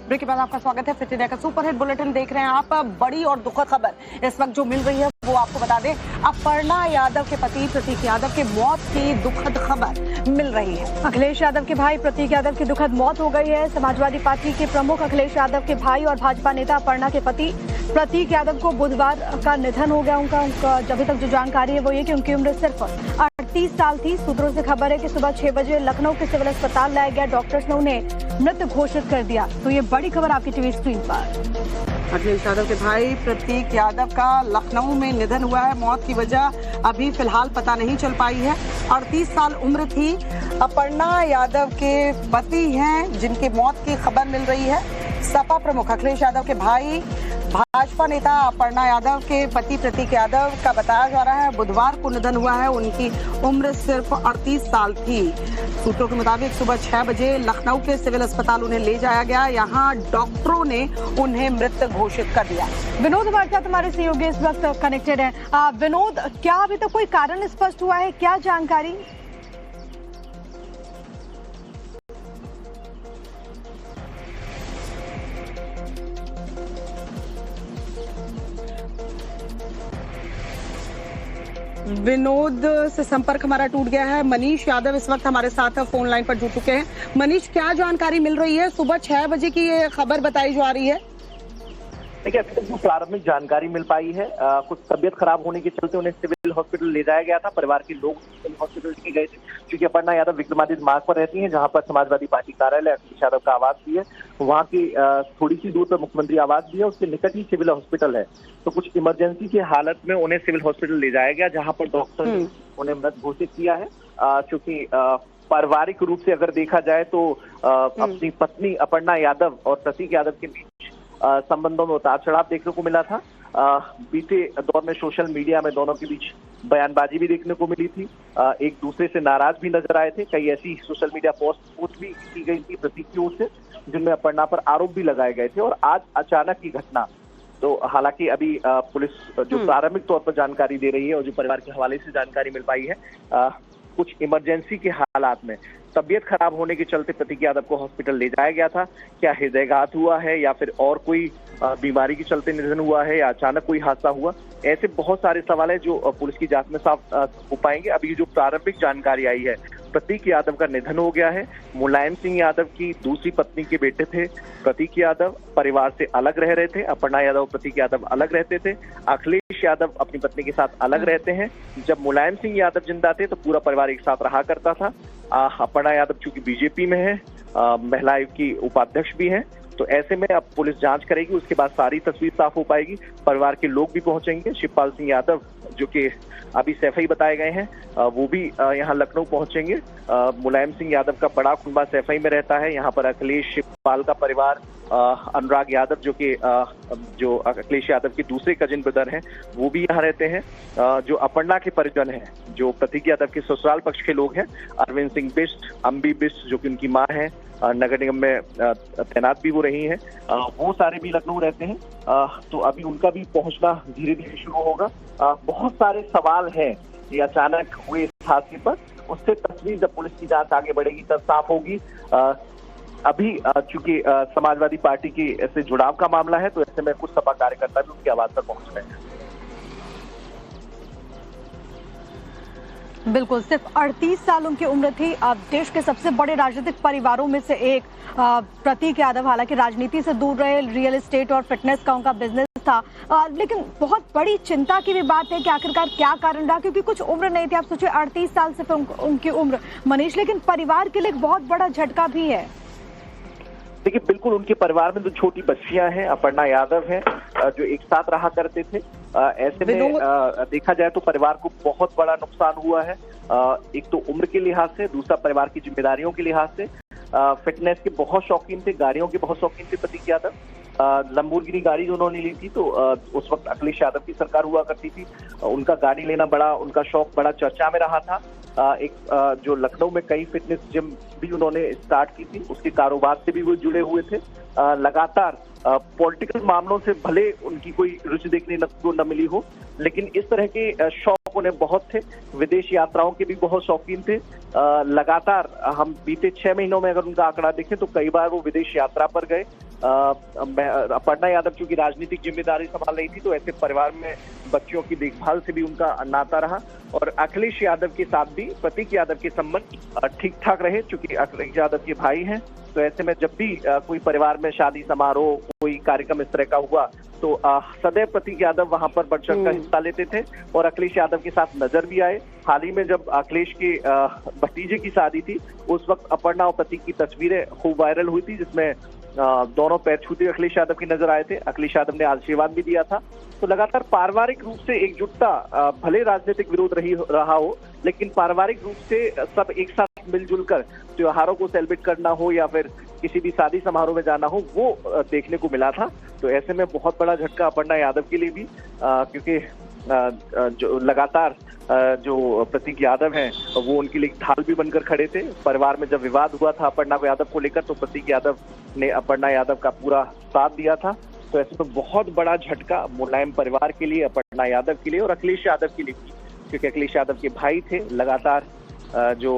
Break के बाद आपका स्वागत है। फिट इंडिया का सुपर हिट बुलेटिन देख रहे हैं आप। बड़ी और दुखद खबर इस वक्त जो मिल रही है वो आपको बता दें, अपर्णा यादव के पति प्रतीक यादव के मौत की दुखद खबर मिल रही है। अखिलेश यादव के भाई प्रतीक यादव की दुखद मौत हो गई है। समाजवादी पार्टी के प्रमुख अखिलेश यादव के भाई और भाजपा नेता अपर्णा के पति प्रतीक यादव को बुधवार का निधन हो गया। उनका अभी तक जो जानकारी है वो ये कि उनकी उम्र सिर्फ 38 साल थी। सूत्रों से खबर है कि सुबह 6 बजे लखनऊ के सिविल अस्पताल लाया गया। डॉक्टर्स ने उन्हें मृत घोषित कर दिया। तो ये बड़ी खबर आपकी टीवी स्क्रीन पर। अखिलेश यादव के भाई प्रतीक यादव का लखनऊ में निधन हुआ है। मौत की वजह अभी फिलहाल पता नहीं चल पाई है। 38 साल उम्र थी। अपर्णा यादव के पति हैं जिनकी मौत की खबर मिल रही है। सपा प्रमुख अखिलेश यादव के भाई भाजपा नेता अपर्णा यादव के पति प्रतीक यादव का बताया जा रहा है बुधवार को निधन हुआ है। उनकी उम्र सिर्फ 38 साल थी। सूत्रों के मुताबिक सुबह 6 बजे लखनऊ के सिविल अस्पताल उन्हें ले जाया गया। यहाँ डॉक्टरों ने उन्हें मृत घोषित कर दिया। विनोद हमारे साथ हमारे सहयोगी इस वक्त कनेक्टेड है। विनोद, क्या अभी तक कोई कारण स्पष्ट हुआ है? क्या जानकारी? विनोद से संपर्क हमारा टूट गया है। मनीष यादव इस वक्त हमारे साथ फोन लाइन पर जुड़ चुके हैं। मनीष, क्या जानकारी मिल रही है? सुबह 6 बजे की ये खबर बताई जा रही है। देखिए, अभी तक जो प्रारंभिक जानकारी मिल पाई है, कुछ तबियत खराब होने के चलते उन्हें सिविल हॉस्पिटल ले जाया गया था। परिवार के लोग सिविल हॉस्पिटल लेके गए थे क्योंकि अपर्णा यादव विक्रमादित्य मार्ग पर रहती हैं, जहां पर समाजवादी पार्टी कार्यालय अखिलेश यादव का आवास भी है। वहां की थोड़ी सी दूर पर मुख्यमंत्री आवास भी है, उसके निकट ही सिविल हॉस्पिटल है। तो कुछ इमरजेंसी की हालत में उन्हें सिविल हॉस्पिटल ले जाया गया, जहाँ पर डॉक्टर ने उन्हें मृत घोषित किया है। क्योंकि पारिवारिक रूप से अगर देखा जाए तो अपनी पत्नी अपर्णा यादव और प्रतीक यादव के बीच संबंधों में उतार चढ़ाव देखने को मिला था। बीते दौर में सोशल मीडिया में दोनों के बीच बयानबाजी भी देखने को मिली थी। एक दूसरे से नाराज भी नजर आए थे। कई ऐसी सोशल मीडिया पोस्ट भी की गई थी प्रतीक की ओर से, जिनमें अपर्णा पर आरोप भी लगाए गए थे। और आज अचानक की घटना, तो हालांकि अभी पुलिस जो प्रारंभिक तौर पर जानकारी दे रही है और जो परिवार के हवाले से जानकारी मिल पाई है, कुछ इमरजेंसी के हालात में तबीयत खराब होने के चलते प्रतीक यादव को हॉस्पिटल ले जाया गया था। क्या हृदयघात हुआ है या फिर और कोई बीमारी के चलते निधन हुआ है या अचानक कोई हादसा हुआ, ऐसे बहुत सारे सवाल है जो पुलिस की जांच में साफ हो पाएंगे। अभी जो प्रारंभिक जानकारी आई है, प्रतीक यादव का निधन हो गया है। मुलायम सिंह यादव की दूसरी पत्नी के बेटे थे प्रतीक यादव, परिवार से अलग रह रहे थे। अपर्णा यादव प्रतीक यादव अलग रहते थे। अखिलेश यादव अपनी पत्नी के साथ अलग रहते हैं। जब मुलायम सिंह यादव जिंदा थे तो पूरा परिवार एक साथ रहा करता था। अपर्णा यादव चूंकि बीजेपी में है, महिला आयोग की उपाध्यक्ष भी हैं, तो ऐसे में अब पुलिस जांच करेगी, उसके बाद सारी तस्वीर साफ हो पाएगी। परिवार के लोग भी पहुंचेंगे। शिवपाल सिंह यादव जो कि अभी सैफई बताए गए हैं, वो भी यहाँ लखनऊ पहुंचेंगे। मुलायम सिंह यादव का बड़ा कुनबा सैफई में रहता है। यहाँ पर अखिलेश शिवपाल का परिवार, अनुराग यादव जो अखिलेश यादव के दूसरे कजिन ब्रदर हैं, वो भी यहाँ रहते हैं। जो अपर्णा के परिजन हैं, जो प्रतीक यादव के ससुराल पक्ष के लोग हैं, अरविंद सिंह बिष्ट, अम्बी बिष्ट जो कि उनकी माँ है, नगर निगम में तैनात भी वो रही हैं, वो सारे भी लखनऊ रहते हैं। तो अभी उनका भी पहुंचना धीरे धीरे शुरू होगा। बहुत सारे सवाल हैं ये अचानक हुए इस हादसे पर। उससे तस्वीर जब पुलिस की जांच आगे बढ़ेगी तब साफ होगी। अभी चूंकि समाजवादी पार्टी की ऐसे जुड़ाव का मामला है, तो ऐसे में कुछ सपा कार्यकर्ता भी उनकी आवाज पर पहुंच रहे हैं। बिल्कुल, सिर्फ 38 साल उनकी उम्र थी। अब देश के सबसे बड़े राजनीतिक परिवारों में से एक प्रतीक यादव, हालांकि राजनीति से दूर रहे, रियल एस्टेट और फिटनेस का उनका बिजनेस था। लेकिन बहुत बड़ी चिंता की भी बात है कि आखिरकार क्या कारण रहा, क्योंकि कुछ उम्र नहीं थी। आप सोचिए 38 साल सिर्फ उनकी उम्र, मनीष, लेकिन परिवार के लिए एक बहुत बड़ा झटका भी है। देखिए, बिल्कुल उनके परिवार में जो छोटी बच्चियां हैं, अपर्णा यादव हैं, जो एक साथ रहा करते थे। ऐसे में देखा जाए तो परिवार को बहुत बड़ा नुकसान हुआ है। एक तो उम्र के लिहाज से, दूसरा परिवार की जिम्मेदारियों के लिहाज से। फिटनेस के बहुत शौकीन थे, गाड़ियों के बहुत शौकीन थे प्रतीक यादव। लंबोर्गिनी गाड़ी जो उन्होंने ली थी, तो उस वक्त अखिलेश यादव की सरकार हुआ करती थी। उनका गाड़ी लेना बड़ा, उनका शौक बड़ा चर्चा में रहा था। जो लखनऊ में कई फिटनेस जिम भी उन्होंने स्टार्ट की थी, उसके कारोबार से भी वो जुड़े हुए थे। लगातार पॉलिटिकल मामलों से भले उनकी कोई रुचि देखने को न मिली हो, लेकिन इस तरह के शौक उन्हें बहुत थे। विदेश यात्राओं के भी बहुत शौकीन थे। लगातार हम बीते 6 महीनों में अगर उनका आंकड़ा देखें तो कई बार वो विदेश यात्रा पर गए। अपर्णा यादव चूंकि राजनीतिक जिम्मेदारी संभाल रही थी, तो ऐसे परिवार में बच्चों की देखभाल से भी उनका नाता रहा। और अखिलेश यादव के साथ भी प्रतीक यादव के संबंध ठीक ठाक रहे, चूंकि अखिलेश यादव के भाई हैं। तो ऐसे में जब भी कोई परिवार में शादी समारोह, कोई कार्यक्रम इस तरह का हुआ, तो सदैव प्रतीक यादव वहां पर बढ़ चढ़ कर हिस्सा लेते थे और अखिलेश यादव के साथ नजर भी आए। हाल ही में जब अखिलेश के भतीजे की शादी थी, उस वक्त अपर्णा और प्रतीक की तस्वीरें खूब वायरल हुई थी, जिसमें दोनों पैर छूते अखिलेश यादव की नजर आए थे। अखिलेश यादव ने आशीर्वाद भी दिया था। तो लगातार पारिवारिक रूप से एकजुटता, भले राजनीतिक विरोध रहा हो, लेकिन पारिवारिक रूप से सब एक साथ मिलजुल कर त्योहारों को सेलिब्रेट करना हो या फिर किसी भी शादी समारोह में जाना हो, वो देखने को मिला था। तो ऐसे में बहुत बड़ा झटका अपर्णा यादव के लिए भी, क्योंकि जो लगातार जो प्रतीक यादव हैं वो उनके लिए ढाल भी बनकर खड़े थे। परिवार में जब विवाद हुआ था अपर्णा यादव को लेकर, तो प्रतीक यादव ने अपर्णा यादव का पूरा साथ दिया था। तो ऐसे में बहुत बड़ा झटका मुलायम परिवार के लिए, अपर्णा यादव के लिए और अखिलेश यादव के लिए, क्योंकि अखिलेश यादव के भाई थे। लगातार जो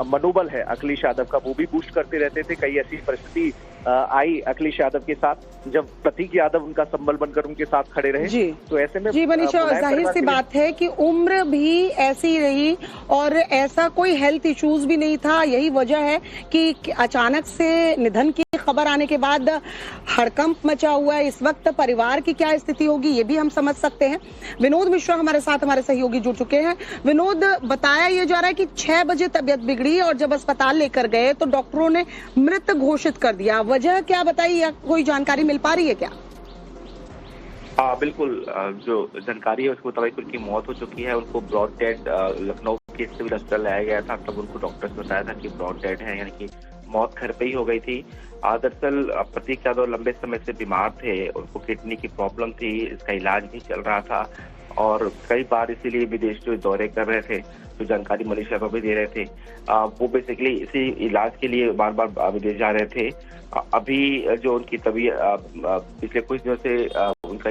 मनोबल है अखिलेश यादव का, वो भी बूस्ट करते रहते थे। कई ऐसी परिस्थिति आई अखिलेश यादव के साथ जब प्रतीक यादव उनका संबल बनकर उनके साथ खड़े रहे। जी, तो ऐसे में जी मनीषा, जाहिर सी बात है कि उम्र भी ऐसी रही और ऐसा कोई हेल्थ इश्यूज भी नहीं था। यही वजह है कि अचानक से निधन की खबर आने के बाद हड़कंप मचा हुआ है। इस वक्त परिवार की क्या स्थिति होगी ये भी हम समझ सकते हैं। विनोद मिश्रा हमारे साथ, हमारे सहयोगी जुड़ चुके हैं। विनोद, बताया ये जा रहा है कि 6 बजे तबीयत बिगड़ी और जब अस्पताल लेकर गए तो डॉक्टरों ने मृत घोषित कर दिया। वजह क्या बताई या कोई जानकारी मिल पा रही है क्या? बिल्कुल, जो जानकारी है उसके मुताबिक उनकी मौत हो चुकी है। उनको ब्रॉड डेड लखनऊ के सिविल अस्पताल लाया गया था, तब उनको डॉक्टर्स ने बताया था कि ब्रॉड डेड है, यानी कि मौत घर पे ही हो गई थी। दरअसल प्रतीक यादव लंबे समय से बीमार थे, उनको किडनी की प्रॉब्लम थी, इसका इलाज भी चल रहा था और कई बार इसीलिए विदेश जो दौरे कर रहे थे, जो जानकारी मनीषा को भी दे रहे थे, वो बेसिकली इसी इलाज के लिए बार बार विदेश जा रहे थे। अभी जो उनकी तबीयत पिछले कुछ दिनों से उनका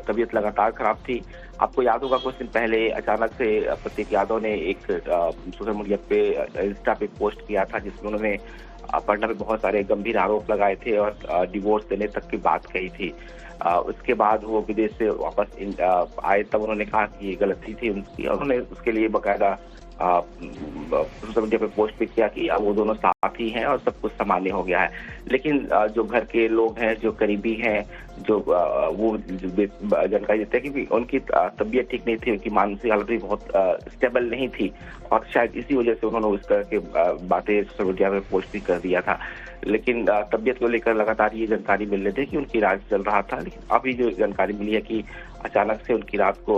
तबीयत लगातार खराब थी। आपको याद होगा कुछ दिन पहले अचानक से प्रतीक यादव ने एक सोशल मीडिया पे, इंस्टा पे पोस्ट किया था, जिसमें उन्होंने अपर्णा पे बहुत सारे गंभीर आरोप लगाए थे और डिवोर्स देने तक की बात कही थी। उसके बाद वो विदेश से वापस आए, तब उन्होंने कहा कि ये गलती थी उनकी और उन्होंने उसके लिए बाकायदा सोशल मीडिया पे पोस्ट भी किया कि अब वो दोनों साथी हैं और सब कुछ सामान्य हो गया है। लेकिन जो घर के लोग हैं, जो करीबी हैं, जो वो जानकारी देते हैं कि उनकी तबीयत ठीक नहीं थी, उनकी मानसिक हालत भी बहुत स्टेबल नहीं थी और शायद इसी वजह से उन्होंने उस तरह के बातें सोशल मीडिया में पोस्ट भी कर दिया था। लेकिन तबीयत को लेकर लगातार ये जानकारी मिल रही थी कि उनकी इलाज चल रहा था। लेकिन अभी जो जानकारी मिली है कि अचानक से उनकी रात को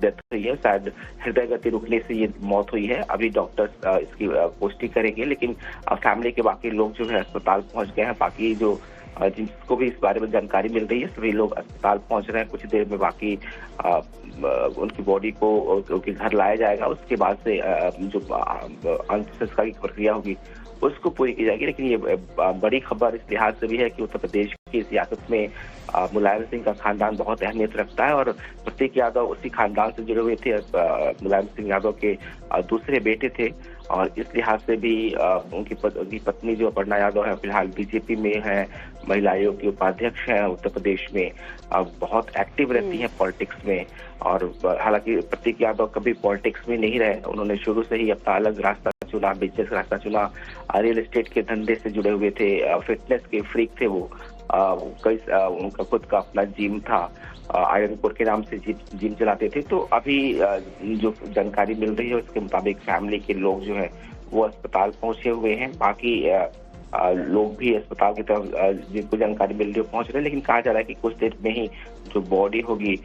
डेथ हुई है, शायद हृदय गति रुकने से ये मौत हुई है। अभी डॉक्टर्स इसकी पुष्टि करेंगे, लेकिन फैमिली के बाकी लोग जो है अस्पताल पहुंच गए हैं। बाकी जो जिसको भी इस बारे में जानकारी मिल रही है, सभी लोग अस्पताल पहुंच रहे हैं। कुछ देर में बाकी उनकी बॉडी को उनके घर लाया जाएगा। उसके बाद से जो अंतिम संस्कार की प्रक्रिया होगी उसको पूरी की जाएगी। लेकिन ये बड़ी खबर इस लिहाज से भी है कि उत्तर प्रदेश की सियासत में मुलायम सिंह का खानदान बहुत अहमियत रखता है और प्रतीक यादव उसी खानदान से जुड़े हुए थे। मुलायम सिंह यादव के दूसरे बेटे थे और इस लिहाज से भी उनकी पत्नी जो अपर्णा यादव है, फिलहाल बीजेपी में है, महिला आयोग की उपाध्यक्ष है उत्तर प्रदेश में, बहुत एक्टिव रहती हैं पॉलिटिक्स में। और हालांकि प्रतीक यादव कभी पॉलिटिक्स में नहीं रहे, उन्होंने शुरू से ही अपना अलग रास्ता चुना, बिजनेस रास्ता चुना, रियल एस्टेट के धंधे से जुड़े हुए थे, फिटनेस के फ्रीक थे वो। उनका खुद का अपना जिम था, आयरनपुर के नाम से जिम चलाते थे। तो अभी जो जानकारी मिल रही है उसके मुताबिक फैमिली के लोग जो है वो अस्पताल पहुंचे हुए हैं। बाकी लोग भी अस्पताल की तरफ जिनको जानकारी मिल रही है पहुंच रहे हैं। लेकिन कहा जा रहा है कि कुछ देर में ही जो बॉडी होगी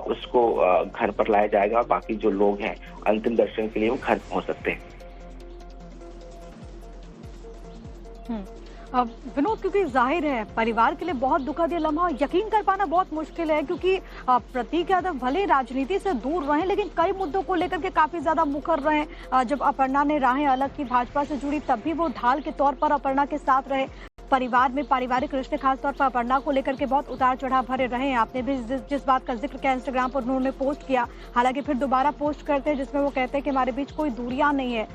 उसको घर पर लाया जाएगा। बाकी जो लोग हैं अंतिम दर्शन के लिए वो घर पहुंच सकते हैं। विनोद, क्योंकि जाहिर है परिवार के लिए बहुत दुखद ये लम्हा, यकीन कर पाना बहुत मुश्किल है, क्योंकि प्रतीक यादव भले राजनीति से दूर रहे लेकिन कई मुद्दों को लेकर के काफी ज्यादा मुखर रहे। जब अपर्णा ने राहें अलग की, भाजपा से जुड़ी, तब भी वो ढाल के तौर पर अपर्णा के साथ रहे। परिवार में पारिवारिक रिश्ते खासतौर पर अपर्णा को लेकर के बहुत उतार चढ़ाव भरे रहे हैं। आपने भी जिस बात का जिक्र किया इंस्टाग्राम पर उन्होंने पोस्ट किया, हालांकि फिर दोबारा पोस्ट करते हैं जिसमें वो कहते हैं कि हमारे बीच कोई दूरियां नहीं है।